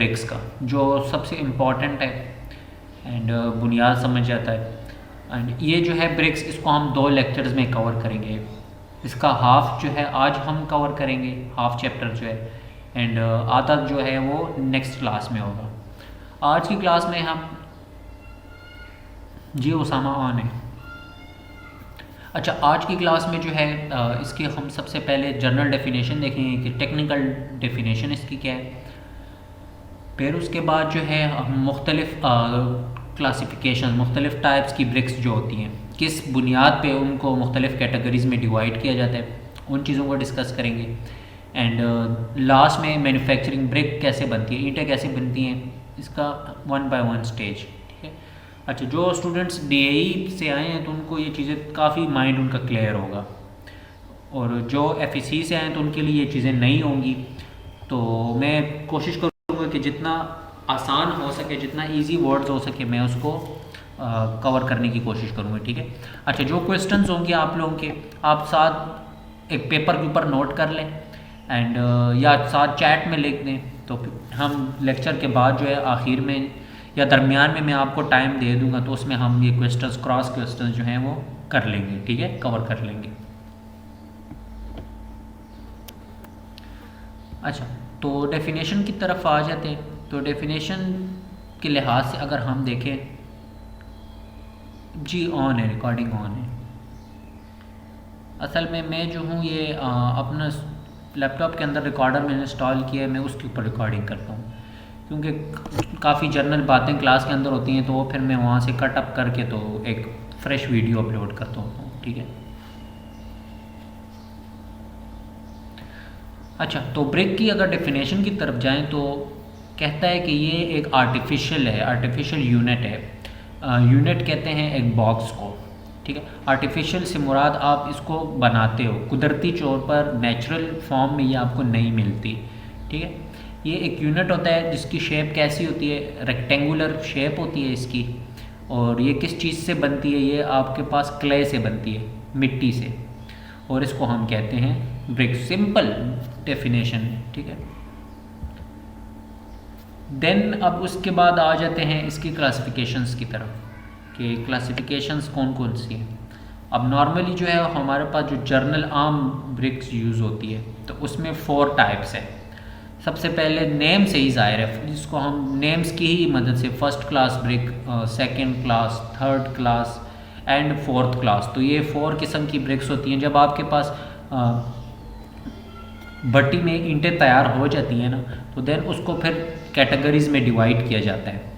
BRICS का, जो सबसे इम्पॉर्टेंट है एंड बुनियाद समझ जाता है। एंड ये जो है ब्रिक्स, इसको हम 2 लेक्चर्स में कवर करेंगे। इसका हाफ जो है आज हम कवर करेंगे, हाफ चैप्टर जो है, एंड आधा जो है वो नेक्स्ट क्लास में होगा। आज की क्लास में हम जी उसामा ऑन है। अच्छा, आज की क्लास में जो है इसके हम सबसे पहले जनरल डेफिनेशन देखेंगे कि टेक्निकल डेफिनेशन इसकी क्या है। फिर उसके बाद जो है हम मुख्तलिफ क्लासिफिकेशन, मुख्तलिफ टाइप्स की ब्रिक्स जो होती हैं, किस बुनियाद पे उनको मुख्तलिफ कैटेगरीज़ में डिवाइड किया जाता है, उन चीज़ों को डिस्कस करेंगे। एंड लास्ट में मैन्युफैक्चरिंग ब्रिक कैसे बनती है, ईंटें कैसे बनती हैं, इसका 1 बाय 1 स्टेज। ठीक है। अच्छा, जो स्टूडेंट्स DAE से आए हैं तो उनको ये चीज़ें काफ़ी माइंड उनका क्लियर होगा, और जो FEC से आए हैं तो उनके लिए ये चीज़ें नहीं होंगी। तो मैं कोशिश करूँगा कि जितना आसान हो सके, जितना इजी वर्ड्स हो सके, मैं उसको कवर करने की कोशिश करूँगा। ठीक है। अच्छा, जो क्वेश्चंस होंगे आप लोगों के, आप साथ एक पेपर के ऊपर नोट कर लें एंड या साथ चैट में लिख दें, तो हम लेक्चर के बाद जो है आखिर में या दरमियान में मैं आपको टाइम दे दूँगा, तो उसमें हम ये क्वेश्चंस, क्रॉस क्वेश्चंस जो हैं वो कर लेंगे। ठीक है, कवर कर लेंगे। अच्छा, तो डेफिनेशन की तरफ आ जाते हैं। तो डेफिनेशन के लिहाज से अगर हम देखें, जी ऑन है, रिकॉर्डिंग ऑन है। असल में मैं जो हूँ ये अपना लैपटॉप के अंदर रिकॉर्डर मैंने इंस्टॉल किया है, मैं उसके ऊपर रिकॉर्डिंग करता हूँ, क्योंकि काफ़ी जनरल बातें क्लास के अंदर होती हैं, तो वो फिर मैं वहाँ से कट अप करके तो एक फ़्रेश वीडियो अपलोड करता हूँ। ठीक है। अच्छा, तो ब्रिक की अगर डेफिनेशन की तरफ जाएं तो कहता है कि ये एक आर्टिफिशियल है, आर्टिफिशियल यूनिट है। यूनिट कहते हैं एक बॉक्स को। ठीक है। आर्टिफिशियल से मुराद आप इसको बनाते हो, कुदरती तौर पर नेचुरल फॉर्म में ये आपको नहीं मिलती। ठीक है। ये एक यूनिट होता है जिसकी शेप कैसी होती है, रेक्टेंगुलर शेप होती है इसकी। और ये किस चीज़ से बनती है, ये आपके पास क्ले से बनती है, मिट्टी से, और इसको हम कहते हैं ब्रिक। सिंपल डेफिनेशन है। ठीक है। देन अब उसके बाद आ जाते हैं इसकी क्लासिफिकेशंस की तरफ, कि क्लासिफिकेशंस कौन कौन सी हैं। अब नॉर्मली जो है हमारे पास जो जर्नल आम ब्रिक्स यूज़ होती है, तो उसमें 4 टाइप्स है। सबसे पहले नेम से ही ज़ाहिर है, जिसको हम नेम्स की ही मदद से first class brick, second class, third class and fourth class, तो ये 4 किस्म की ब्रिक्स होती हैं। जब आपके पास भट्टी में ईंटें तैयार हो जाती हैं ना, तो देन उसको फिर कैटेगरीज़ में डिवाइड किया जाता है।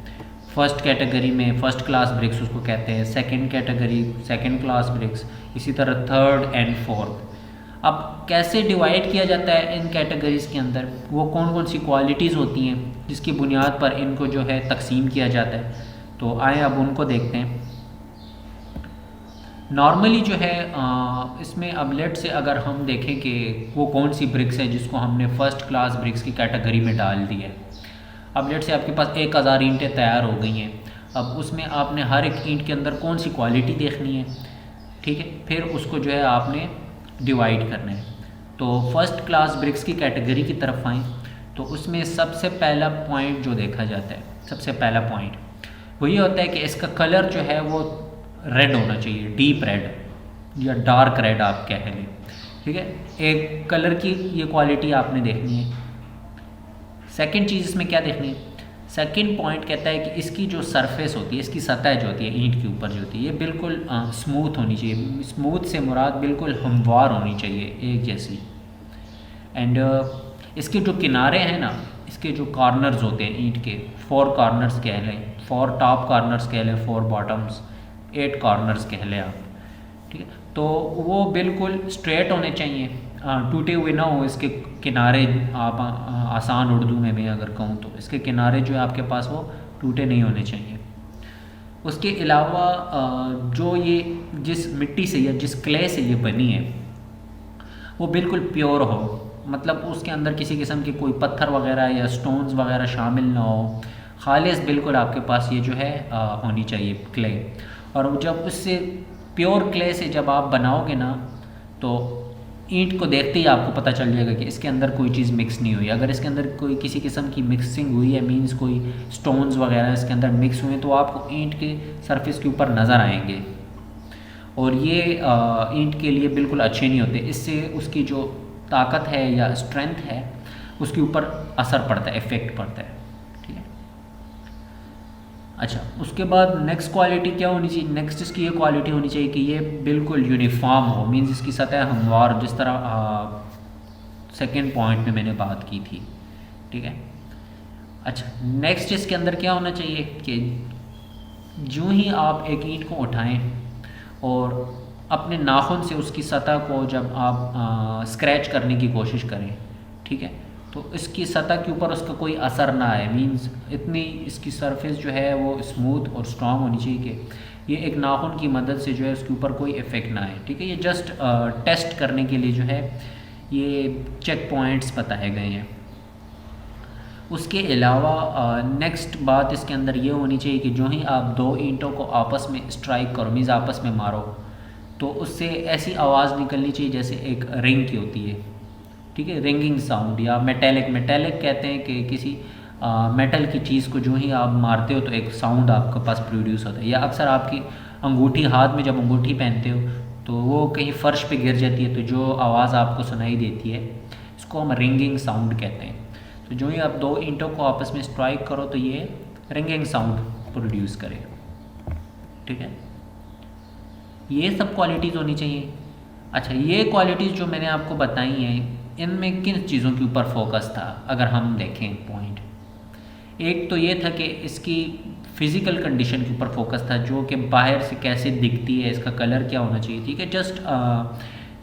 फर्स्ट कैटेगरी में फर्स्ट क्लास ब्रिक्स उसको कहते हैं, second category second class BRICS, इसी तरह थर्ड एंड फोर्थ। अब कैसे डिवाइड किया जाता है इन कैटेगरीज़ के अंदर, वो कौन कौन सी क्वालिटीज़ होती हैं जिसकी बुनियाद पर इनको जो है तकसीम किया जाता है, तो आए अब उनको देखते हैं। नॉर्मली जो है इसमें अब लेट से अगर हम देखें कि वो कौन सी ब्रिक्स है जिसको हमने फ़र्स्ट क्लास ब्रिक्स की कैटेगरी में डाल दी है। अब लेट से आपके पास 1000 ईंटें तैयार हो गई हैं। अब उसमें आपने हर एक ईंट के अंदर कौन सी क्वालिटी देखनी है। ठीक है। फिर उसको जो है आपने डिवाइड करना है। तो फर्स्ट क्लास ब्रिक्स की कैटेगरी की तरफ आएँ तो उसमें सबसे पहला पॉइंट जो देखा जाता है, सबसे पहला पॉइंट वो ये होता है कि इसका कलर जो है वो रेड होना चाहिए, डीप रेड या डार्क रेड आप कह लें। ठीक है। एक कलर की ये क्वालिटी आपने देखनी है। सेकंड चीज़ इसमें क्या देखनी है, सेकंड पॉइंट कहता है कि इसकी जो सरफेस होती है, इसकी सतह जो होती है ईंट के ऊपर जो होती है, ये बिल्कुल स्मूथ होनी चाहिए। स्मूथ से मुराद बिल्कुल हमवार होनी चाहिए, एक जैसी। एंड इसके जो किनारे हैं ना, इसके जो कॉर्नर्स होते हैं ईंट के, 4 कॉर्नर्स कह लें, 4 टॉप कॉर्नर्स कह लें, 4 बॉटम्स, 8 कॉर्नर्स कह लें आप। ठीक है। तो वो बिल्कुल स्ट्रेट होने चाहिए, टूटे हुए ना हो इसके किनारे। आप आसान उर्दू में मैं अगर कहूँ तो इसके किनारे जो है आपके पास वो टूटे नहीं होने चाहिए। उसके अलावा जो ये जिस मिट्टी से या जिस क्ले से ये बनी है वो बिल्कुल प्योर हो, मतलब उसके अंदर किसी किस्म के कोई पत्थर वगैरह या स्टोन्स वगैरह शामिल ना हो, खालिस बिल्कुल आपके पास ये जो है होनी चाहिए क्ले। और जब उससे प्योर क्ले से जब आप बनाओगे ना, तो ईंट को देखते ही आपको पता चल जाएगा कि इसके अंदर कोई चीज़ मिक्स नहीं हुई। अगर इसके अंदर कोई किसी किस्म की मिक्सिंग हुई है, मींस कोई स्टोन्स वगैरह इसके अंदर मिक्स हुए हैं, तो आपको ईंट के सरफेस के ऊपर नज़र आएंगे, और ये ईंट के लिए बिल्कुल अच्छे नहीं होते। इससे उसकी जो ताकत है या स्ट्रेंथ है उसके ऊपर असर पड़ता है, इफ़ेक्ट पड़ता है। ठीक है। अच्छा, उसके बाद नेक्स्ट क्वालिटी क्या होनी चाहिए? नेक्स्ट इसकी ये क्वालिटी होनी चाहिए कि ये बिल्कुल यूनिफॉर्म हो, मींस इसकी सतह हमवार, जिस तरह सेकेंड पॉइंट में मैंने बात की थी। ठीक है। अच्छा, नेक्स्ट इसके अंदर क्या होना चाहिए कि जो ही आप एक ईंट को उठाएं और अपने नाखून से उसकी सतह को जब आप स्क्रैच करने की कोशिश करें, ठीक है, तो इसकी सतह के ऊपर उसका कोई असर ना आए, मींस इतनी इसकी सरफेस जो है वो स्मूथ और स्ट्रॉन्ग होनी चाहिए कि ये एक नाखून की मदद से जो है उसके ऊपर कोई इफ़ेक्ट ना आए। ठीक है। ये जस्ट टेस्ट करने के लिए जो है ये चेक पॉइंट्स बताए गए हैं। उसके अलावा नेक्स्ट बात इसके अंदर ये होनी चाहिए कि जो ही आप दो ईंटों को आपस में स्ट्राइक करो, मीन्स आपस में मारो, तो उससे ऐसी आवाज़ निकलनी चाहिए जैसे एक रिंग की होती है। ठीक है, रिंगिंग साउंड, या मेटेलिक कहते हैं कि किसी मेटल की चीज़ को जो ही आप मारते हो तो एक साउंड आपके पास प्रोड्यूस होता है। या अक्सर आपकी अंगूठी, हाथ में जब अंगूठी पहनते हो तो वो कहीं फ़र्श पे गिर जाती है, तो जो आवाज़ आपको सुनाई देती है इसको हम रिंगिंग साउंड कहते हैं। तो जो ही आप दो ईंटों को आपस में स्ट्राइक करो तो ये रिंगिंग साउंड प्रोड्यूस करे। ठीक है, ये सब क्वालिटीज़ होनी चाहिए। अच्छा, ये क्वालिटीज़ जो मैंने आपको बताई हैं, इनमें किन चीज़ों के ऊपर फोकस था? अगर हम देखें पॉइंट, एक तो ये था कि इसकी फ़िज़िकल कंडीशन के ऊपर फोकस था, जो कि बाहर से कैसे दिखती है, इसका कलर क्या होना चाहिए। ठीक है, जस्ट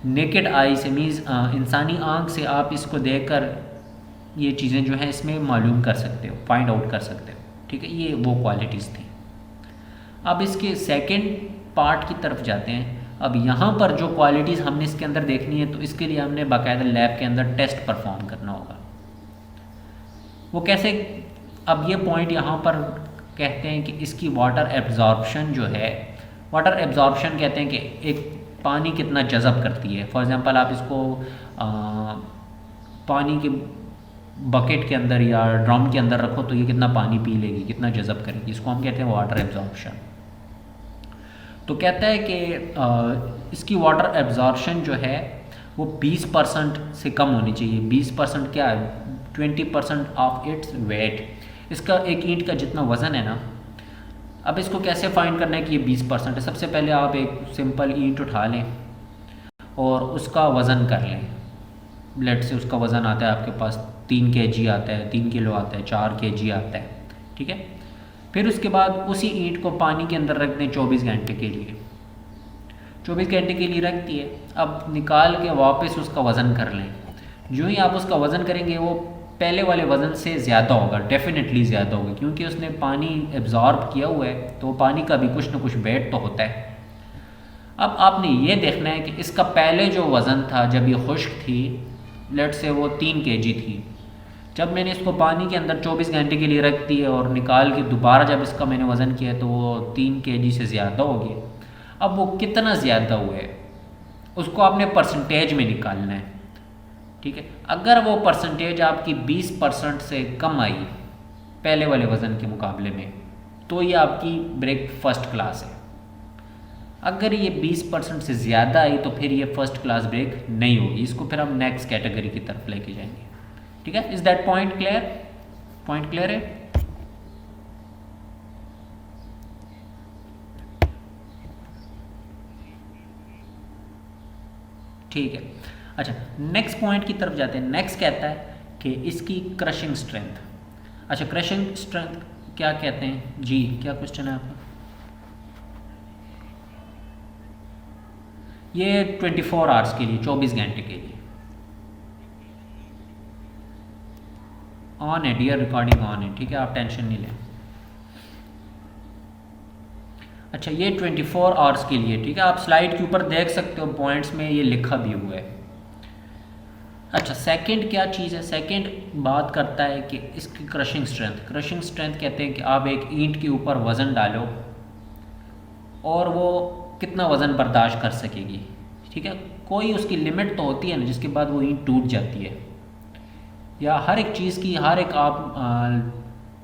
नेकेड आई से, मीन्स इंसानी आँख से आप इसको देखकर ये चीज़ें जो हैं इसमें मालूम कर सकते हो, फाइंड आउट कर सकते हो। ठीक है, ये वो क्वालिटीज़ थी। अब इसके सेकंड पार्ट की तरफ जाते हैं। अब यहाँ पर जो क्वालिटीज़ हमने इसके अंदर देखनी है, तो इसके लिए हमने बाकायदा लैब के अंदर टेस्ट परफॉर्म करना होगा। वो कैसे? अब ये पॉइंट यहाँ पर कहते हैं कि इसकी वाटर एब्जॉर्प्शन जो है, वाटर एब्जॉर्प्शन कहते हैं कि एक पानी कितना जज़ब करती है। फॉर एग्ज़ाम्पल आप इसको पानी के बकेट के अंदर या ड्रम के अंदर रखो तो ये कितना पानी पी लेगी, कितना जज़ब करेगी, इसको हम कहते हैं वाटर एब्जॉर्प्शन। तो कहता है कि इसकी वाटर एब्जॉर्प्शन जो है वो 20% से कम होनी चाहिए। 20% क्या है? 20% ऑफ इट्स वेट। इसका एक ईंट का जितना वज़न है ना, अब इसको कैसे फाइंड करना है कि ये 20% है? सबसे पहले आप एक सिंपल ईंट उठा लें और उसका वज़न कर लें। ब्लेड से उसका वज़न आता है आपके पास 3 kg आता है, 3 किलो आता है, 4 kg आता है। ठीक है, फिर उसके बाद उसी ईंट को पानी के अंदर रख दें 24 घंटे के लिए। 24 घंटे के लिए रख दिए, अब निकाल के वापस उसका वज़न कर लें। जो ही आप उसका वज़न करेंगे वो पहले वाले वज़न से ज़्यादा होगा, डेफिनेटली ज़्यादा होगा, क्योंकि उसने पानी एब्जॉर्ब किया हुआ है, तो पानी का भी कुछ ना कुछ वेट तो होता है। अब आपने ये देखना है कि इसका पहले जो वज़न था जब ये खुश्क थी, लेट से वो 3 kg थी। जब मैंने इसको पानी के अंदर 24 घंटे के लिए रख दी और निकाल के दोबारा जब इसका मैंने वज़न किया तो वो 3 kg से ज़्यादा हो गया। अब वो कितना ज़्यादा हुआ है उसको आपने परसेंटेज में निकालना है। ठीक है, अगर वो परसेंटेज आपकी 20% से कम आई पहले वाले वज़न के मुकाबले में, तो ये आपकी ब्रेक फ़र्स्ट क्लास है। अगर ये 20% से ज़्यादा आई तो फिर ये फ़र्स्ट क्लास ब्रेक नहीं होगी, इसको फिर हम नेक्स्ट कैटेगरी की तरफ लेके जाएंगे। ठीक है, is that point clear? Point clear है? ठीक है। अच्छा, नेक्स्ट पॉइंट की तरफ जाते हैं। नेक्स्ट कहता है कि इसकी क्रशिंग स्ट्रेंथ। अच्छा, क्रशिंग स्ट्रेंथ क्या कहते हैं जी? क्या क्वेश्चन है आपका? ये 24 आवर्स के लिए, 24 घंटे के लिए ऑन है डियर, रिकॉर्डिंग ऑन है। ठीक है, आप टेंशन नहीं लें। अच्छा, ये 24 आवर्स के लिए। ठीक है, आप स्लाइड के ऊपर देख सकते हो, पॉइंट्स में ये लिखा भी हुआ है। अच्छा, सेकंड क्या चीज़ है? सेकंड बात करता है कि इसकी क्रशिंग स्ट्रेंथ। क्रशिंग स्ट्रेंथ कहते हैं कि आप एक ईंट के ऊपर वज़न डालो और वो कितना वज़न बर्दाश्त कर सकेगी। ठीक है, कोई उसकी लिमिट तो होती है ना जिसके बाद वो ईंट टूट जाती है। या हर एक चीज़ की हर एक आप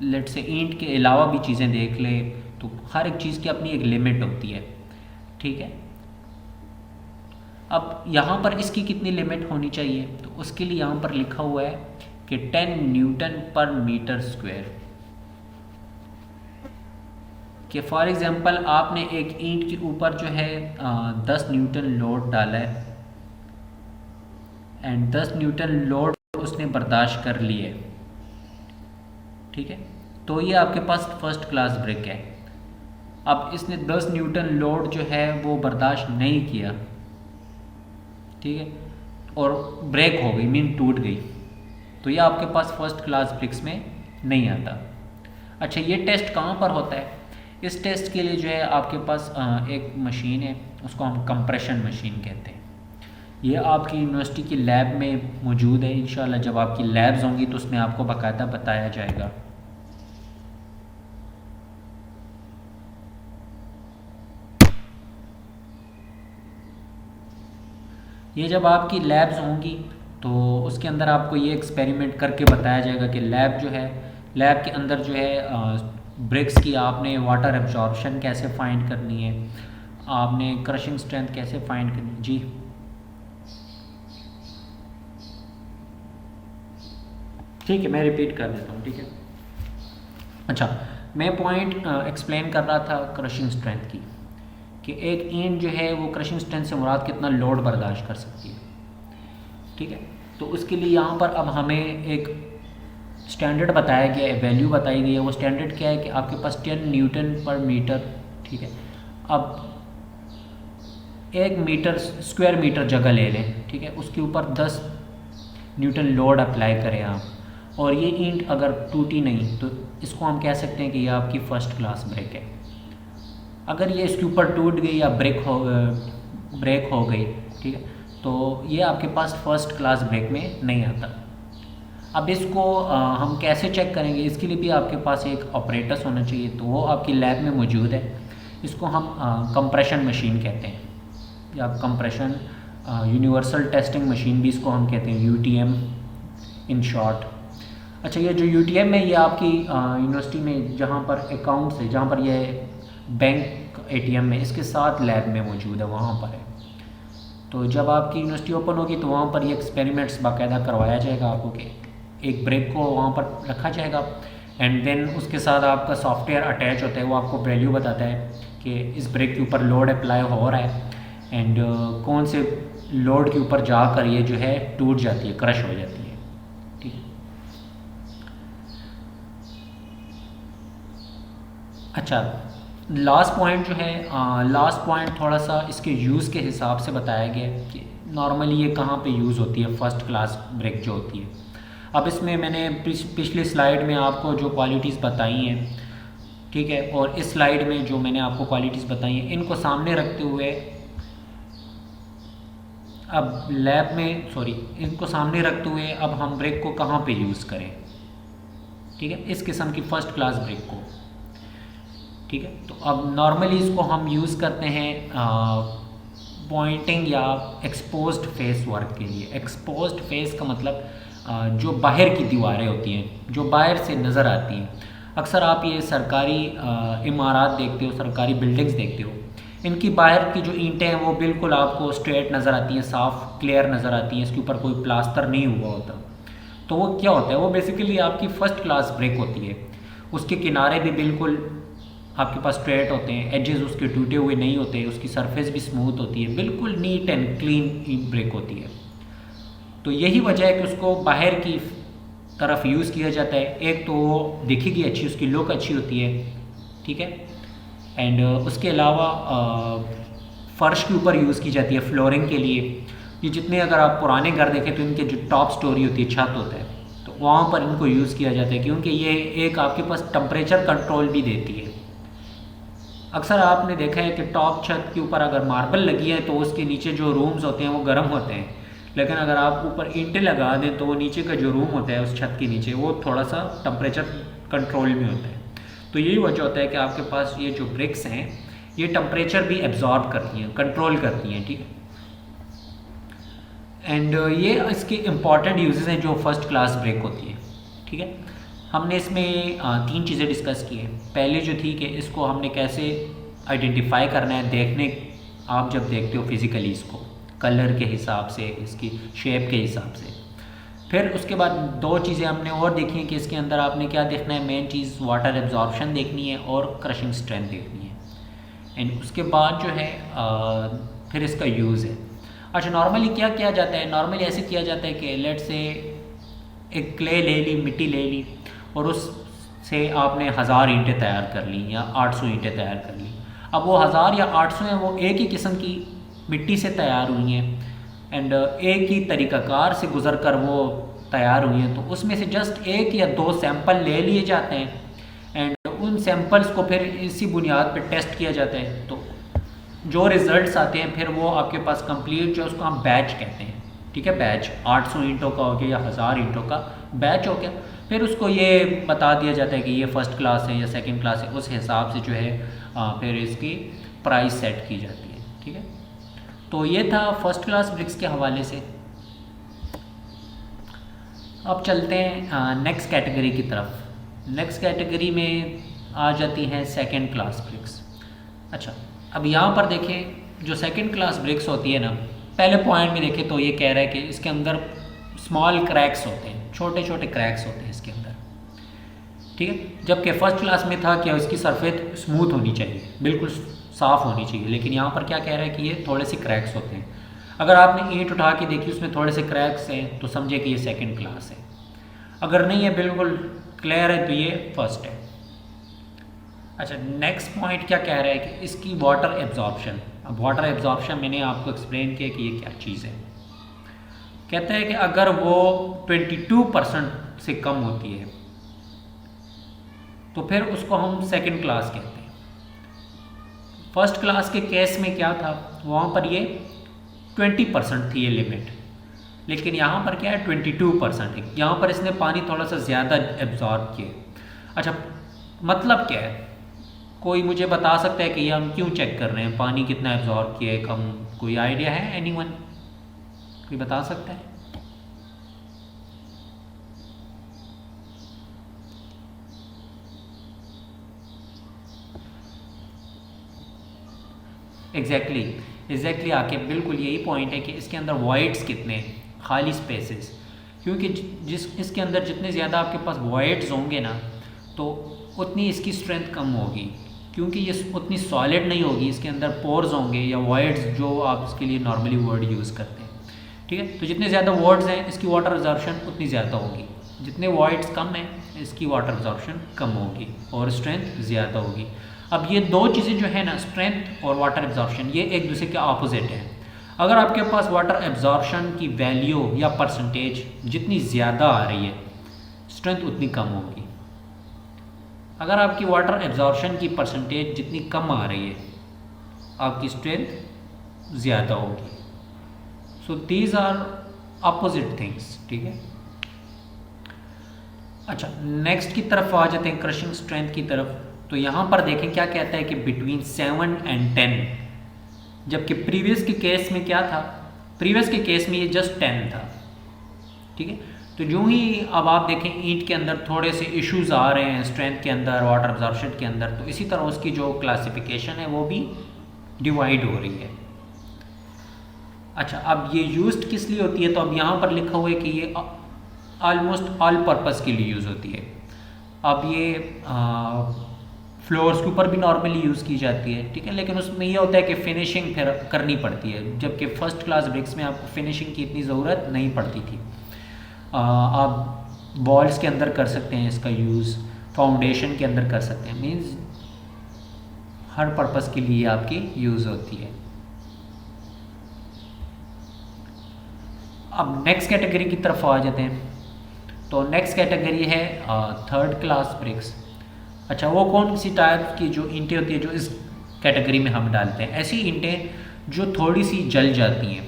लेट से ईंट के अलावा भी चीज़ें देख ले तो हर एक चीज़ की अपनी एक लिमिट होती है, ठीक है। अब यहाँ पर इसकी कितनी लिमिट होनी चाहिए, तो उसके लिए यहाँ पर लिखा हुआ है कि 10 न्यूटन पर मीटर स्क्वायर। कि फॉर एग्ज़ाम्पल आपने एक ईंट के ऊपर जो है 10 न्यूटन लोड डाला है एंड 10 न्यूटन लोड उसने बर्दाश्त कर लिए, ठीक है। तो ये आपके पास फर्स्ट क्लास ब्रिक है। अब इसने 10 न्यूटन लोड जो है वो बर्दाश्त नहीं किया, ठीक है, और ब्रेक हो गई, मीन टूट गई, तो ये आपके पास फर्स्ट क्लास ब्रिक्स में नहीं आता। अच्छा, ये टेस्ट कहाँ पर होता है? इस टेस्ट के लिए जो है आपके पास एक मशीन है, उसको हम कंप्रेशन मशीन कहते हैं। ये आपकी यूनिवर्सिटी की लैब में मौजूद है। इंशाल्लाह जब आपकी लैब्स होंगी तो उसमें आपको बाकायदा बताया जाएगा। ये जब आपकी लैब्स होंगी तो उसके अंदर आपको ये एक्सपेरिमेंट करके बताया जाएगा कि लैब जो है, लैब के अंदर जो है ब्रिक्स की आपने वाटर एब्जॉर्प्शन कैसे फाइंड करनी है, आपने क्रशिंग स्ट्रेंथ कैसे फाइंड करनी है। जी ठीक है, मैं रिपीट कर देता हूँ, ठीक है। अच्छा, मैं पॉइंट एक्सप्लेन कर रहा था क्रशिंग स्ट्रेंथ की, कि एक ईंट जो है वो क्रशिंग स्ट्रेंथ से मुराद कितना लोड बर्दाश्त कर सकती है, ठीक है। तो उसके लिए यहाँ पर अब हमें एक स्टैंडर्ड बताया गया है, वैल्यू बताई गई है। वो स्टैंडर्ड क्या है कि आपके पास 10 न्यूटन पर मीटर, ठीक है। अब 1 मीटर स्क्वायर मीटर जगह ले लें, ठीक है, उसके ऊपर 10 न्यूटन लोड अप्लाई करें आप, और ये ईंट अगर टूटी नहीं तो इसको हम कह सकते हैं कि ये आपकी फ़र्स्ट क्लास ब्रेक है। अगर ये इसके ऊपर टूट गई या ब्रेक हो गई, ठीक है, तो ये आपके पास फर्स्ट क्लास ब्रेक में नहीं आता। अब इसको हम कैसे चेक करेंगे? इसके लिए भी आपके पास एक ऑपरेटर्स होना चाहिए, तो वो आपकी लैब में मौजूद है। इसको हम कंप्रेशन मशीन कहते हैं, या कंप्रेशन यूनिवर्सल टेस्टिंग मशीन भी इसको हम कहते हैं, UTM इन शॉर्ट। अच्छा, ये जो UTM है ये आपकी यूनिवर्सिटी में जहाँ पर अकाउंट्स है, जहाँ पर ये बैंक ATM है, इसके साथ लैब में मौजूद है, वहाँ पर है। तो जब आपकी यूनिवर्सिटी ओपन होगी तो वहाँ पर ये एक्सपेरिमेंट्स बाकायदा करवाया जाएगा आपको, कि एक ब्रेक को वहाँ पर रखा जाएगा एंड देन उसके साथ आपका सॉफ्टवेयर अटैच होता है। वो आपको वैल्यू बताता है कि इस ब्रेक के ऊपर लोड अप्लाई हो रहा है एंड कौन से लोड के ऊपर जाकर ये जो है टूट जाती है, क्रश हो जाती है, ठीक है। अच्छा, लास्ट पॉइंट जो है, लास्ट पॉइंट थोड़ा सा इसके यूज़ के हिसाब से बताया गया है कि नॉर्मली ये कहाँ पे यूज़ होती है, फर्स्ट क्लास ब्रेक जो होती है। अब इसमें मैंने पिछली स्लाइड में आपको जो क्वालिटीज़ बताई हैं, ठीक है, और इस स्लाइड में जो मैंने आपको क्वालिटीज़ बताई हैं, इनको सामने रखते हुए अब लैब में इनको सामने रखते हुए अब हम ब्रेक को कहाँ पे यूज़ करें, ठीक है, इस किस्म की फ़र्स्ट क्लास ब्रेक को, ठीक है। तो अब नॉर्मली इसको हम यूज़ करते हैं पॉइंटिंग या एक्सपोज्ड फेस वर्क के लिए। एक्सपोज्ड फेस का मतलब जो बाहर की दीवारें होती हैं, जो बाहर से नज़र आती हैं। अक्सर आप ये सरकारी इमारत देखते हो, सरकारी बिल्डिंग्स देखते हो, इनकी बाहर की जो ईंटें हैं वो बिल्कुल आपको स्ट्रेट नज़र आती हैं, साफ़ क्लियर नज़र आती हैं, इसके ऊपर कोई प्लास्टर नहीं हुआ होता। तो वो क्या होता है, वो बेसिकली आपकी फ़र्स्ट क्लास ब्रेक होती है। उसके किनारे भी बिल्कुल आपके पास स्ट्रेट होते हैं, एजेस उसके टूटे हुए नहीं होते, उसकी सरफेस भी स्मूथ होती है, बिल्कुल नीट एंड क्लीन ब्रेक होती है। तो यही वजह है कि उसको बाहर की तरफ यूज़ किया जाता है। एक तो वो दिखेगी अच्छी, उसकी लुक अच्छी होती है, ठीक है, एंड उसके अलावा फ़र्श के ऊपर यूज़ की जाती है फ्लोरिंग के लिए। ये जितने अगर आप पुराने घर देखें तो इनके जो टॉप स्टोरी होती है, छत होता है, तो वहाँ पर इनको यूज़ किया जाता है, क्योंकि ये एक आपके पास टेम्परेचर कंट्रोल भी देती है। अक्सर आपने देखा है कि टॉप छत के ऊपर अगर मार्बल लगी है तो उसके नीचे जो रूम्स होते हैं वो गर्म होते हैं, लेकिन अगर आप ऊपर ईंटें लगा दें तो वो नीचे का जो रूम होता है उस छत के नीचे वो थोड़ा सा टेम्परेचर कंट्रोल में होता है। तो यही वजह होता है कि आपके पास ये जो ब्रिक्स हैं ये टेम्परेचर भी एब्जॉर्ब करती हैं, कंट्रोल करती हैं, ठीक है। एंड ये इसके इम्पॉर्टेंट यूजेस हैं जो फर्स्ट क्लास ब्रिक होती है। ठीक है, हमने इसमें 3 चीज़ें डिस्कस की हैं। पहले जो थी कि इसको हमने कैसे आइडेंटिफाई करना है, देखने आप जब देखते हो फिज़िकली इसको कलर के हिसाब से, इसकी शेप के हिसाब से। फिर उसके बाद 2 चीज़ें हमने और देखी हैं कि इसके अंदर आपने क्या देखना है, मेन चीज़ वाटर एब्जॉर्प्शन देखनी है और क्रशिंग स्ट्रेंथ देखनी है। एंड उसके बाद जो है फिर इसका यूज़ है। अच्छा, नॉर्मली क्या किया जाता है, नॉर्मली ऐसे किया जाता है कि लेट से एक क्ले ले ली, मिट्टी ले ली और उससे आपने 1000 ईंटें तैयार कर ली या 800 ईंटें तैयार कर ली। अब वो 1000 या 800 हैं वो एक ही किस्म की मिट्टी से तैयार हुई हैं एंड एक ही तरीक़ाकार से गुज़र कर वो तैयार हुई हैं। तो उसमें से जस्ट 1 या 2 सैंपल ले लिए जाते हैं एंड उन सैंपल्स को फिर इसी बुनियाद पर टेस्ट किया जाता है। तो जो रिज़ल्ट्स आते हैं फिर वो आपके पास कंप्लीट जो उसको हम बैच कहते हैं। ठीक है, बैच 800 ईंटों का हो गया या 1000 ईंटों का बैच हो गया। फिर उसको ये बता दिया जाता है कि ये फ़र्स्ट क्लास है या सेकंड क्लास है, उस हिसाब से जो है फिर इसकी प्राइस सेट की जाती है। ठीक है, तो ये था फर्स्ट क्लास ब्रिक्स के हवाले से। अब चलते हैं नेक्स्ट कैटेगरी की तरफ। नेक्स्ट कैटेगरी में आ जाती हैं सेकंड क्लास ब्रिक्स। अच्छा, अब यहाँ पर देखें जो सेकंड क्लास ब्रिक्स होती है ना, पहले पॉइंट में देखें तो ये कह रहा है कि इसके अंदर स्मॉल क्रैक्स होते हैं, छोटे छोटे क्रैक्स होते हैं इसके अंदर। ठीक है, जबकि फर्स्ट क्लास में था कि इसकी सरफेस स्मूथ होनी चाहिए, बिल्कुल साफ़ होनी चाहिए, लेकिन यहाँ पर क्या कह रहा है कि ये थोड़े से क्रैक्स होते हैं। अगर आपने ईंट उठा के देखी उसमें थोड़े से क्रैक्स हैं तो समझे कि ये सेकंड क्लास है। अगर नहीं है, बिल्कुल क्लियर है, तो ये फर्स्ट है। अच्छा, नेक्स्ट पॉइंट क्या कह रहा है कि इसकी वाटर एब्जॉर्प्शन। अब वाटर एब्जॉर्प्शन मैंने आपको एक्सप्लेन किया कि ये क्या चीज़ है। कहता है कि अगर वो 22% से कम होती है तो फिर उसको हम सेकंड क्लास कहते हैं। फर्स्ट क्लास के केस में क्या था, वहाँ पर ये 20% थी ये लिमिट, लेकिन यहाँ पर क्या है 22% है। यहाँ पर इसने पानी थोड़ा सा ज़्यादा एब्जॉर्ब किया। अच्छा, मतलब क्या है, कोई मुझे बता सकता है कि ये हम क्यों चेक कर रहे हैं, पानी कितना एब्जॉर्ब किया है, कम? कोई आइडिया है एनीवन? कोई बता सकता है? एग्जैक्टली आके बिल्कुल यही पॉइंट है कि इसके अंदर वॉइड्स कितने हैं, खाली स्पेसेस। क्योंकि जिस इसके अंदर जितने ज़्यादा आपके पास वॉइड्स होंगे ना, तो उतनी इसकी स्ट्रेंथ कम होगी, क्योंकि ये उतनी सॉलिड नहीं होगी। इसके अंदर पोर्स होंगे या वॉइड्स, जो आप इसके लिए नॉर्मली वर्ड यूज़ करते हैं। ठीक है, तो जितने ज़्यादा वर्ड्स हैं इसकी वाटर एब्जॉर्प्शन उतनी ज़्यादा होगी, जितने वॉइड्स कम हैं इसकी वाटर एब्जॉर्प्शन कम होगी और स्ट्रेंथ ज़्यादा होगी। अब ये 2 चीज़ें जो है ना, स्ट्रेंथ और वाटर एब्जॉर्प्शन, ये एक दूसरे के ऑपोजिट हैं। अगर आपके पास वाटर एब्जॉर्प्शन की वैल्यू या परसेंटेज जितनी ज़्यादा आ रही है, स्ट्रेंथ उतनी कम होगी। अगर आपकी वाटर एब्जॉर्प्शन की परसेंटेज जितनी कम आ रही है, आपकी स्ट्रेंथ ज़्यादा होगी। So these are opposite things. ठीक है, अच्छा, नेक्स्ट की तरफ आ जाते हैं, क्रशिंग स्ट्रेंथ की तरफ। तो यहाँ पर देखें क्या कहता है कि बिटवीन 7 and 10, जबकि प्रीवियस के केस में क्या था, प्रीवियस के केस में ये जस्ट 10 था। ठीक है, तो यूँ ही अब आप देखें ईंट के अंदर थोड़े से इश्यूज आ रहे हैं स्ट्रेंथ के अंदर, वाटर एब्जॉर्प्शन के अंदर, तो इसी तरह उसकी जो क्लासिफिकेशन है वो भी डिवाइड हो रही है। अच्छा, अब ये यूज्ड किस लिए होती है, तो अब यहाँ पर लिखा हुआ है कि ये ऑलमोस्ट ऑल पर्पस के लिए यूज़ होती है। अब ये फ्लोर्स के ऊपर भी नॉर्मली यूज़ की जाती है। ठीक है, लेकिन उसमें यह होता है कि फ़िनिशिंग फिर करनी पड़ती है, जबकि फ़र्स्ट क्लास ब्रिक्स में आपको फ़िनिशिंग की इतनी ज़रूरत नहीं पड़ती थी। आप वॉल्स के अंदर कर सकते हैं इसका यूज़, फाउंडेशन के अंदर कर सकते हैं, मीन्स हर पर्पस के लिए आपकी यूज़ होती है। अब नेक्स्ट कैटेगरी की तरफ आ जाते हैं। तो नेक्स्ट कैटेगरी है थर्ड क्लास ब्रिक्स। अच्छा, वो कौन सी टाइप की जो ईंटें होती है जो इस कैटेगरी में हम डालते हैं? ऐसी ईंटें जो थोड़ी सी जल जाती हैं।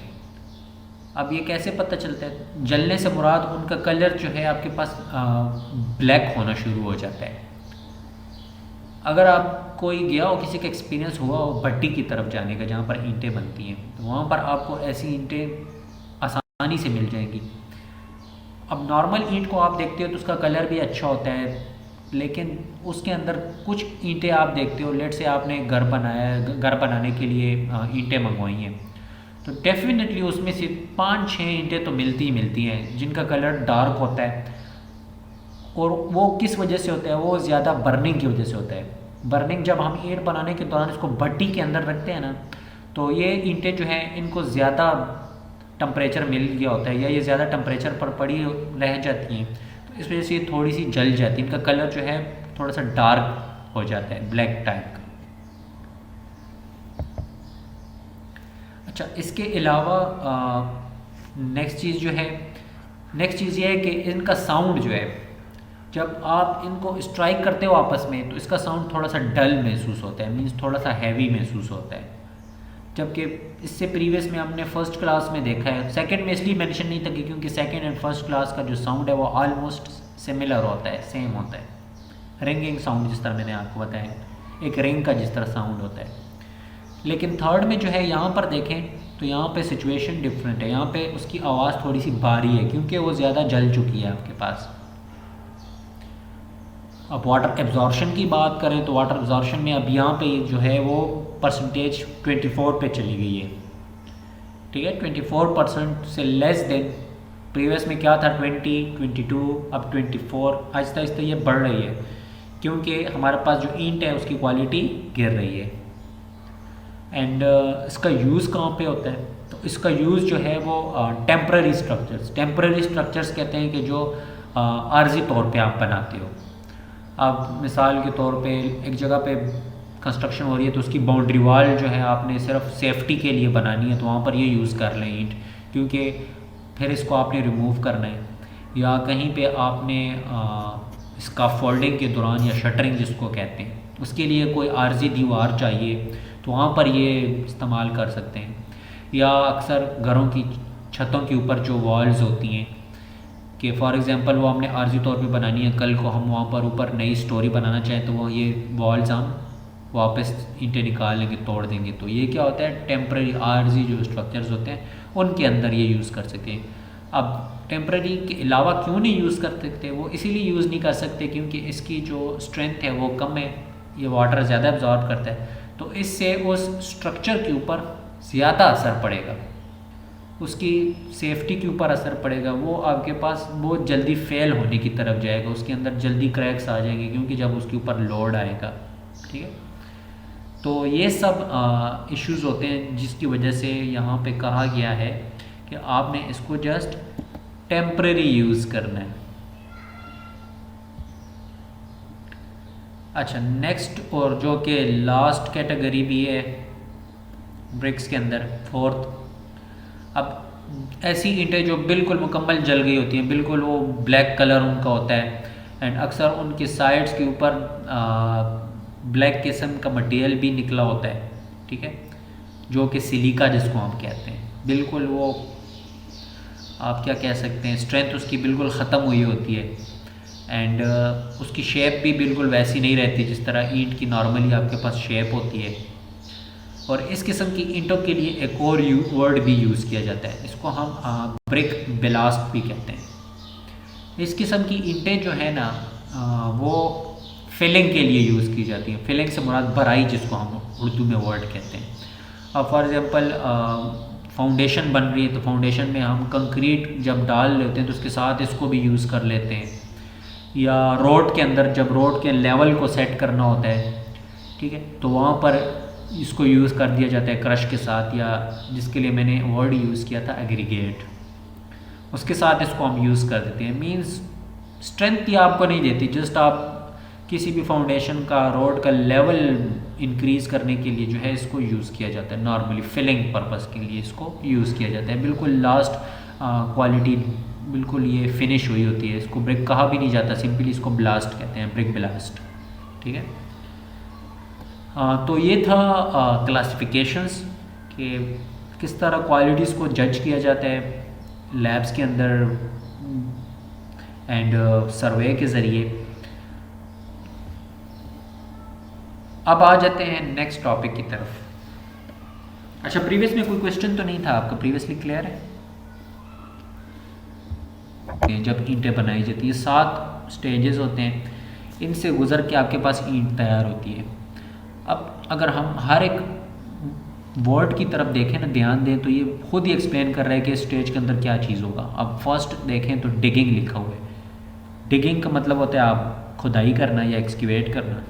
अब ये कैसे पता चलता है? जलने से मुराद उनका कलर जो है आपके पास ब्लैक होना शुरू हो जाता है। अगर आप कोई गया हो, किसी का एक्सपीरियंस हुआ हो भट्टी की तरफ जाने का, जहाँ पर ईंटें बनती हैं, तो वहाँ पर आपको ऐसी ईंटें आसान आसानी से मिल जाएंगी। अब नॉर्मल ईंट को आप देखते हो तो उसका कलर भी अच्छा होता है, लेकिन उसके अंदर कुछ ईंटें आप देखते हो, लेट से आपने घर बनाया है, घर बनाने के लिए ईंटें मंगवाई हैं, तो डेफिनेटली उसमें से 5-6 ईंटें तो मिलती ही मिलती हैं जिनका कलर डार्क होता है। और वो किस वजह से होता है? वो ज़्यादा बर्निंग की वजह से होता है। बर्निंग, जब हम ईंट बनाने के दौरान इसको भट्टी के अंदर रखते हैं ना, तो ये ईंटें जो हैं इनको ज़्यादा टम्परेचर मिल गया होता है, या ये ज़्यादा टम्परेचर पर पड़ी रह जाती हैं, तो इस वजह से ये थोड़ी सी जल जाती है, इनका कलर जो है थोड़ा सा डार्क हो जाता है, ब्लैक टाइप का। अच्छा, इसके अलावा नेक्स्ट चीज़ ये है कि इनका साउंड जो है, जब आप इनको स्ट्राइक करते हो आपस में, तो इसका साउंड थोड़ा सा डल महसूस होता है, मीन्स थोड़ा सा हैवी महसूस होता है। जबकि इससे प्रीवियस में हमने फर्स्ट क्लास में देखा है, सेकंड में इसलिए मेंशन नहीं था क्योंकि सेकंड एंड फर्स्ट क्लास का जो साउंड है वो ऑलमोस्ट सिमिलर होता है, सेम होता है। रिंगिंग साउंड जिस तरह मैंने आपको बताया, एक रिंग का जिस तरह साउंड होता है। लेकिन थर्ड में जो है, यहाँ पर देखें तो यहाँ पे सिचुएशन डिफरेंट है। यहाँ पे उसकी आवाज़ थोड़ी सी भारी है क्योंकि वो ज़्यादा जल चुकी है आपके पास। अब वाटर एब्जॉर्शन की बात करें तो वाटर एब्जॉर्शन में अब यहाँ पे जो है वो परसेंटेज 24 पे चली गई है, ठीक है। 24% से लेस देन, प्रीवियस में क्या था 20, 22, अब 24, आहिस्ता आहिस्ता ये बढ़ रही है क्योंकि हमारे पास जो ईंट है उसकी क्वालिटी गिर रही है। एंड इसका यूज़ कहाँ पे होता है? तो इसका यूज़ जो है वो टेम्पररी स्ट्रक्चर्स कहते हैं कि जो आर्जी तौर पे आप बनाते हो। अब मिसाल के तौर पे एक जगह पे कंस्ट्रक्शन हो रही है तो उसकी बाउंड्री वाल जो है आपने सिर्फ सेफ्टी के लिए बनानी है, तो वहाँ पर ये यूज़ कर लें ईंट, क्योंकि फिर इसको आपने रिमूव करना है। या कहीं पे आपने इसका फोल्डिंग के दौरान, या शटरिंग जिसको कहते हैं, उसके लिए कोई आर्जी दीवार चाहिए तो वहाँ पर ये इस्तेमाल कर सकते हैं। या अक्सर घरों की छतों के ऊपर जो वॉल्स होती हैं कि फॉर एग्ज़ाम्पल वो हमने आर्जी तौर पे बनानी है, कल को हम वहाँ पर ऊपर नई स्टोरी बनाना चाहें तो वो ये वॉल्स हम वापस ईंटें निकाल लेंगे, तोड़ देंगे। तो ये क्या होता है, टेम्पररी आर्जी जो स्ट्रक्चर्स होते हैं उनके अंदर ये यूज़ कर सकते हैं। अब टेम्पररी के अलावा क्यों नहीं यूज़ कर सकते? वो इसीलिए यूज़ नहीं कर सकते क्योंकि इसकी जो स्ट्रेंथ है वो कम है, ये वाटर ज़्यादा एब्जॉर्ब करता है, तो इससे उस स्ट्रक्चर के ऊपर ज़्यादा असर पड़ेगा, उसकी सेफ्टी के ऊपर असर पड़ेगा। वो आपके पास बहुत जल्दी फेल होने की तरफ जाएगा, उसके अंदर जल्दी क्रैक्स आ जाएंगे क्योंकि जब उसके ऊपर लोड आएगा, ठीक है। तो ये सब इश्यूज़ होते हैं जिसकी वजह से यहाँ पे कहा गया है कि आपने इसको जस्ट टेम्परेरी यूज़ करना है। अच्छा, नेक्स्ट और जो कि लास्ट कैटेगरी भी है ब्रिक्स के अंदर, फोर्थ, अब ऐसी ईंटें जो बिल्कुल मुकम्मल जल गई होती हैं, बिल्कुल वो ब्लैक कलर उनका होता है, एंड अक्सर उनके साइड्स के ऊपर ब्लैक किस्म का मटेरियल भी निकला होता है, ठीक है, जो कि सिलिका जिसको हम कहते हैं। बिल्कुल वो आप क्या कह सकते हैं, स्ट्रेंथ उसकी बिल्कुल ख़त्म हुई होती है, एंड उसकी शेप भी बिल्कुल वैसी नहीं रहती जिस तरह ईंट की नॉर्मली आपके पास शेप होती है। और इस किस्म की ईंटों के लिए एक और वर्ड भी यूज़ किया जाता है, इसको हम ब्रिक ब्लास्ट भी कहते हैं। इस किस्म की ईंटें जो है ना वो फिलिंग के लिए यूज़ की जाती हैं। फिलिंग से मुराद भराई, जिसको हम उर्दू में वर्ड कहते हैं। अब फॉर एग्ज़ाम्पल फाउंडेशन बन रही है तो फाउंडेशन में हम कंक्रीट जब डाल लेते हैं तो उसके साथ इसको भी यूज़ कर लेते हैं। या रोड के अंदर जब रोड के लेवल को सेट करना होता है, ठीक है, तो वहाँ पर इसको यूज़ कर दिया जाता है क्रश के साथ, या जिसके लिए मैंने वर्ड यूज़ किया था एग्रीगेट, उसके साथ इसको हम यूज़ कर देते हैं। मींस स्ट्रेंथ ये आपको नहीं देती, जस्ट आप किसी भी फाउंडेशन का, रोड का लेवल इंक्रीज़ करने के लिए जो है इसको यूज़ किया जाता है। नॉर्मली फिलिंग पर्पस के लिए इसको यूज़ किया जाता है। बिल्कुल लास्ट क्वालिटी बिल्कुल ये फिनिश हुई होती है, इसको ब्रिक कहा भी नहीं जाता, सिंपली इसको ब्लास्ट कहते हैं, ब्रिक ब्लास्ट, ठीक है। तो ये था क्लासिफिकेशंस कि किस तरह क्वालिटीज़ को जज किया जाता है लैब्स के अंदर एंड सर्वे के ज़रिए। अब आ जाते हैं नेक्स्ट टॉपिक की तरफ। अच्छा, प्रीवियस में कोई क्वेश्चन तो नहीं था आपका? प्रीवियसली क्लियर है? जब ईंटें बनाई जाती हैं 7 स्टेजेस होते हैं, इनसे गुज़र के आपके पास ईंट तैयार होती है। अब अगर हम हर एक वर्ड की तरफ देखें ना, ध्यान दें, तो ये खुद ही एक्सप्लेन कर रहा है कि स्टेज के अंदर क्या चीज़ होगा। अब फर्स्ट देखें तो डिगिंग लिखा हुआ है। डिगिंग का मतलब होता है आप खुदाई करना या एक्सकेवेट करना।